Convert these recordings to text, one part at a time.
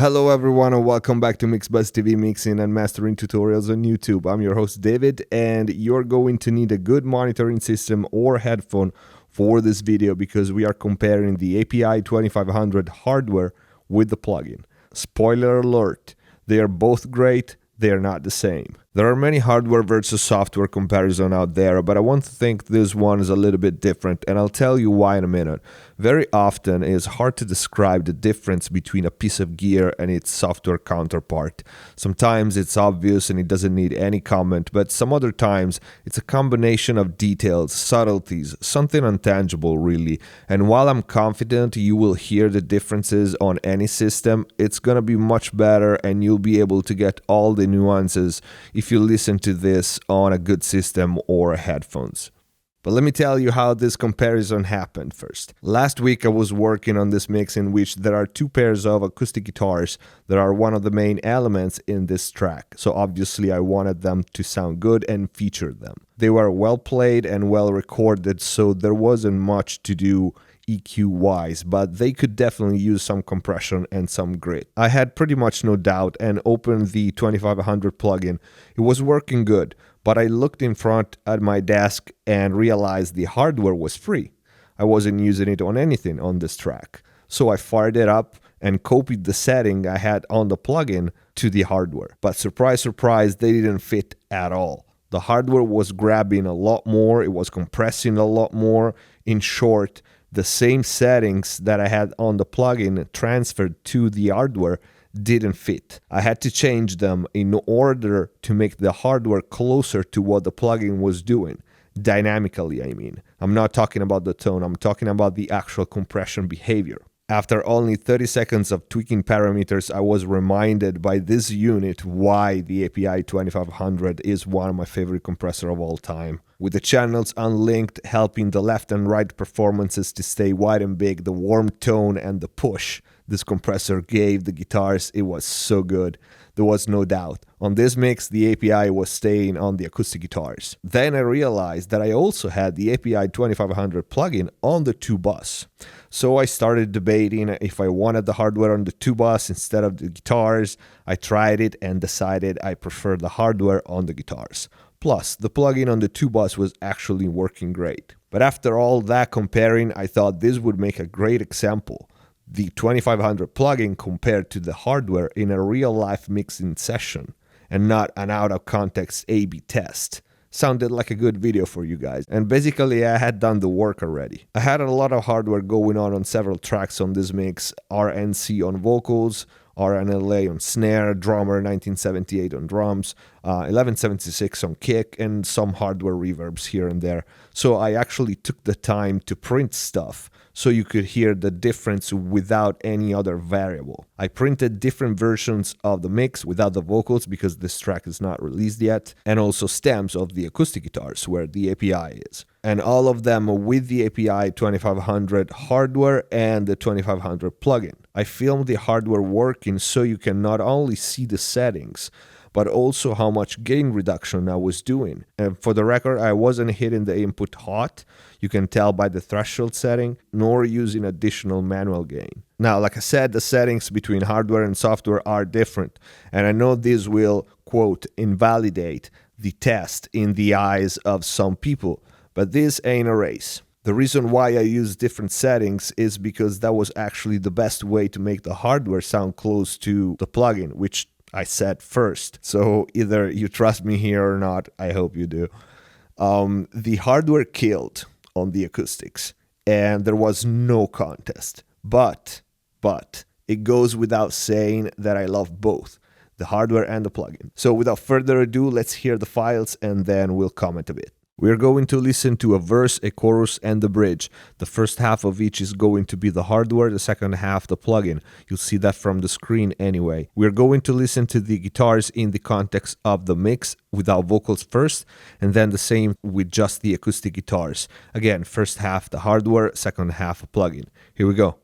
Hello everyone and welcome back to MixBuzz TV mixing and mastering tutorials on YouTube. I'm your host David and you're going to need a good monitoring system or headphone for this video because we are comparing the API 2500 hardware with the plugin. Spoiler alert, they are both great, they are not the same. There are many hardware versus software comparison out there, but I want to think this one is a little bit different, and I'll tell you why in a minute. Very often, it is hard to describe the difference between a piece of gear and its software counterpart. Sometimes it's obvious and it doesn't need any comment, but some other times it's a combination of details, subtleties, something intangible really. And while I'm confident you will hear the differences on any system, it's gonna be much better and you'll be able to get all the nuances if you listen to this on a good system or headphones. But let me tell you how this comparison happened first. Last week I was working on this mix in which there are two pairs of acoustic guitars that are one of the main elements in this track. So obviously I wanted them to sound good and feature them. They were well played and well recorded, so there wasn't much to do EQ wise, but they could definitely use some compression and some grit. I had pretty much no doubt and opened the 2500 plugin. It was working good, but I looked in front at my desk and realized the hardware was free. I wasn't using it on anything on this track. So I fired it up and copied the setting I had on the plugin to the hardware. But surprise, surprise, they didn't fit at all. The hardware was grabbing a lot more, it was compressing a lot more. In short, the same settings that I had on the plugin transferred to the hardware didn't fit. I had to change them in order to make the hardware closer to what the plugin was doing. Dynamically, I mean. I'm not talking about the tone, I'm talking about the actual compression behavior. After only 30 seconds of tweaking parameters, I was reminded by this unit why the API 2500 is one of my favorite compressors of all time. With the channels unlinked, helping the left and right performances to stay wide and big, the warm tone and the push this compressor gave the guitars, it was so good. There was no doubt. On this mix, the API was staying on the acoustic guitars. Then I realized that I also had the API 2500 plugin on the 2-bus. So I started debating if I wanted the hardware on the 2-bus instead of the guitars. I tried it and decided I prefer the hardware on the guitars. Plus, the plugin on the 2-bus was actually working great. But after all that comparing, I thought this would make a great example. The 2500 plugin compared to the hardware in a real-life mixing session, and not an out-of-context A/B test. Sounded like a good video for you guys, and basically I had done the work already. I had a lot of hardware going on several tracks on this mix, RNC on vocals, RNLA on snare, Drummer 1978 on drums, 1176 on kick, and some hardware reverbs here and there. So I actually took the time to print stuff so you could hear the difference without any other variable. I printed different versions of the mix without the vocals because this track is not released yet, and also stems of the acoustic guitars where the API is. And all of them with the API 2500 hardware and the 2500 plugin. I filmed the hardware working so you can not only see the settings, but also how much gain reduction I was doing. And for the record, I wasn't hitting the input hot, you can tell by the threshold setting, nor using additional manual gain. Now, like I said, the settings between hardware and software are different, and I know this will, quote, invalidate the test in the eyes of some people, but this ain't a race. The reason why I use different settings is because that was actually the best way to make the hardware sound close to the plugin, which I said first. So either you trust me here or not, I hope you do. The hardware killed on the acoustics, and there was no contest. But it goes without saying that I love both, the hardware and the plugin. So without further ado, let's hear the files and then we'll comment a bit. We're going to listen to a verse, a chorus, and the bridge. The first half of each is going to be the hardware, the second half the plugin. You'll see that from the screen anyway. We're going to listen to the guitars in the context of the mix without vocals first, and then the same with just the acoustic guitars. Again, first half the hardware, second half a plugin. Here we go.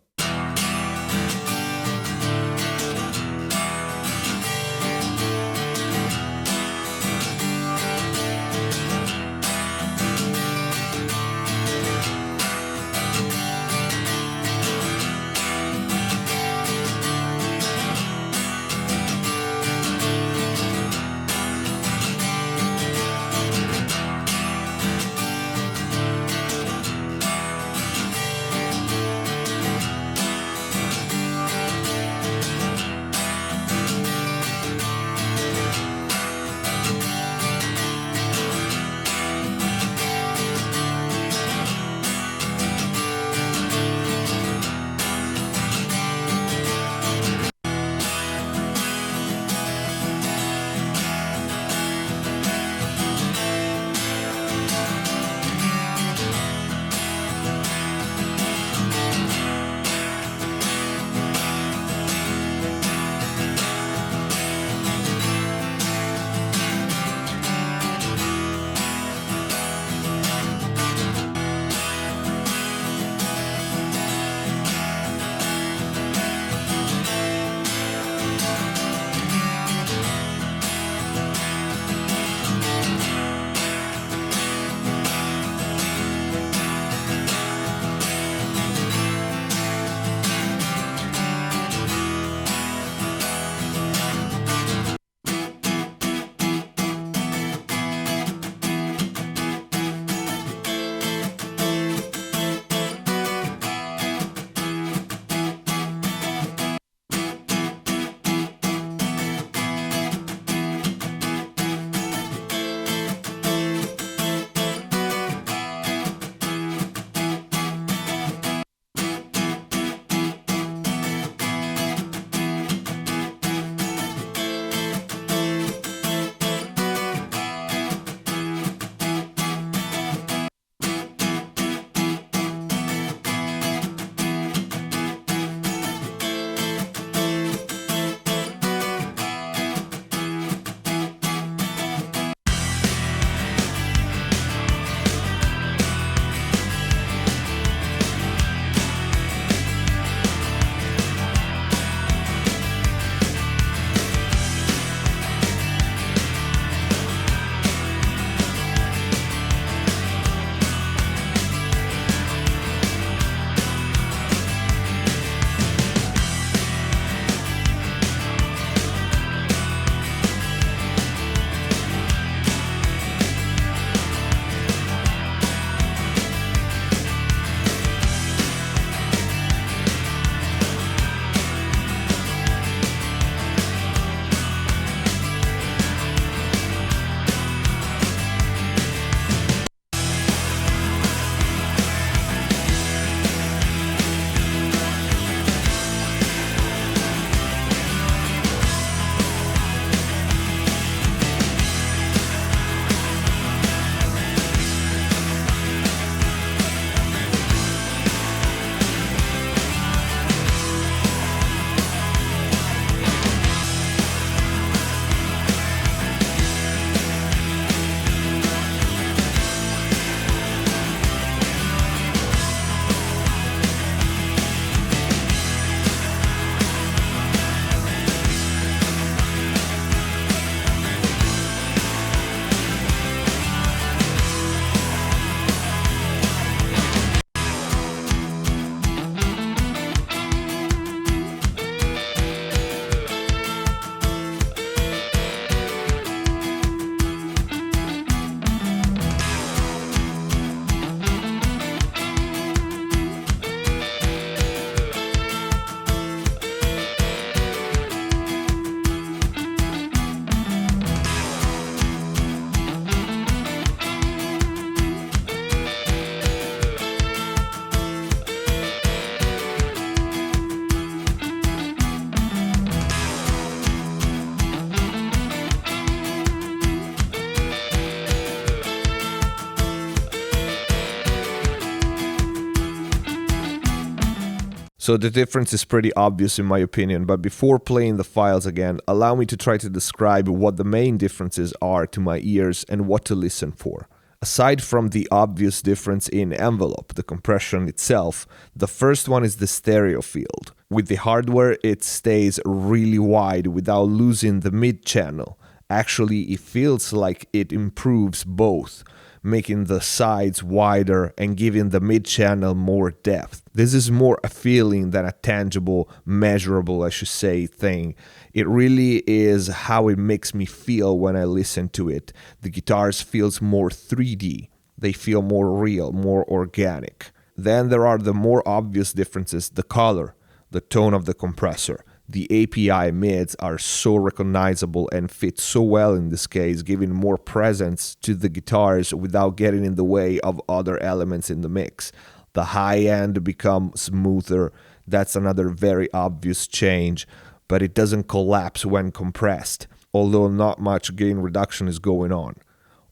So the difference is pretty obvious in my opinion, but before playing the files again, allow me to try to describe what the main differences are to my ears and what to listen for. Aside from the obvious difference in envelope, the compression itself, the first one is the stereo field. With the hardware, it stays really wide without losing the mid channel. Actually, it feels like it improves both, making the sides wider and giving the mid-channel more depth. This is more a feeling than a tangible, measurable, I should say, thing. It really is how it makes me feel when I listen to it. The guitars feels more 3D. They feel more real, more organic. Then there are the more obvious differences, the color, the tone of the compressor. The API mids are so recognizable and fit so well in this case, giving more presence to the guitars without getting in the way of other elements in the mix. The high end becomes smoother. That's another very obvious change, but it doesn't collapse when compressed, although not much gain reduction is going on.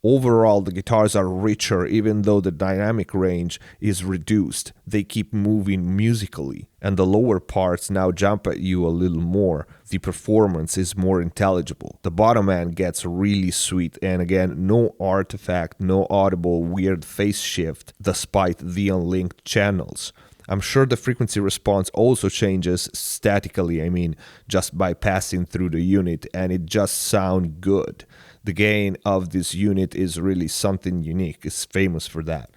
Overall, the guitars are richer even though the dynamic range is reduced. They keep moving musically, and the lower parts now jump at you a little more. The performance is more intelligible. The bottom end gets really sweet, and again, no artifact, no audible weird phase shift despite the unlinked channels. I'm sure the frequency response also changes statically, just by passing through the unit, and it just sounds good. The gain of this unit is really something unique, it's famous for that.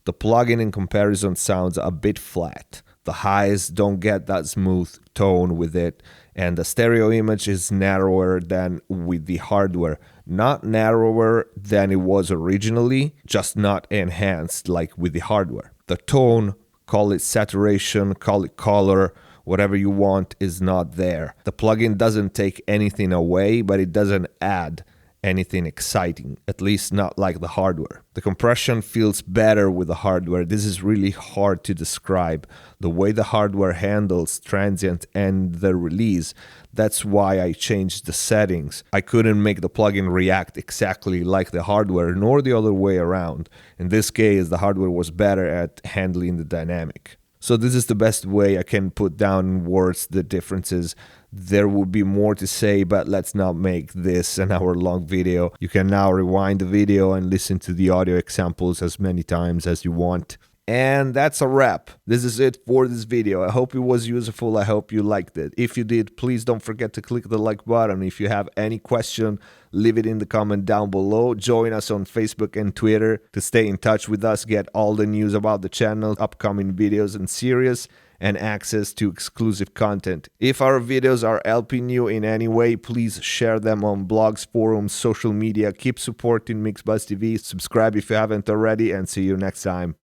The plugin in comparison sounds a bit flat. The highs don't get that smooth tone with it, and the stereo image is narrower than with the hardware. Not narrower than it was originally, just not enhanced like with the hardware. The tone, call it saturation, call it color, whatever you want, is not there. The plugin doesn't take anything away, but it doesn't add anything exciting, at least not like the hardware. The compression feels better with the hardware. This is really hard to describe. The way the hardware handles transient and the release, that's why I changed the settings. I couldn't make the plugin react exactly like the hardware, nor the other way around. In this case, the hardware was better at handling the dynamic. So this is the best way I can put down in words the differences. There would be more to say, but let's not make this an hour-long video. You can now rewind the video and listen to the audio examples as many times as you want. And that's a wrap. This is it for this video. I hope it was useful. I hope you liked it. If you did, please don't forget to click the like button. If you have any question, leave it in the comment down below. Join us on Facebook and Twitter to stay in touch with us, get all the news about the channel, upcoming videos and series, and access to exclusive content. If our videos are helping you in any way, please share them on blogs, forums, social media. Keep supporting MixBuzz TV. Subscribe if you haven't already, and see you next time.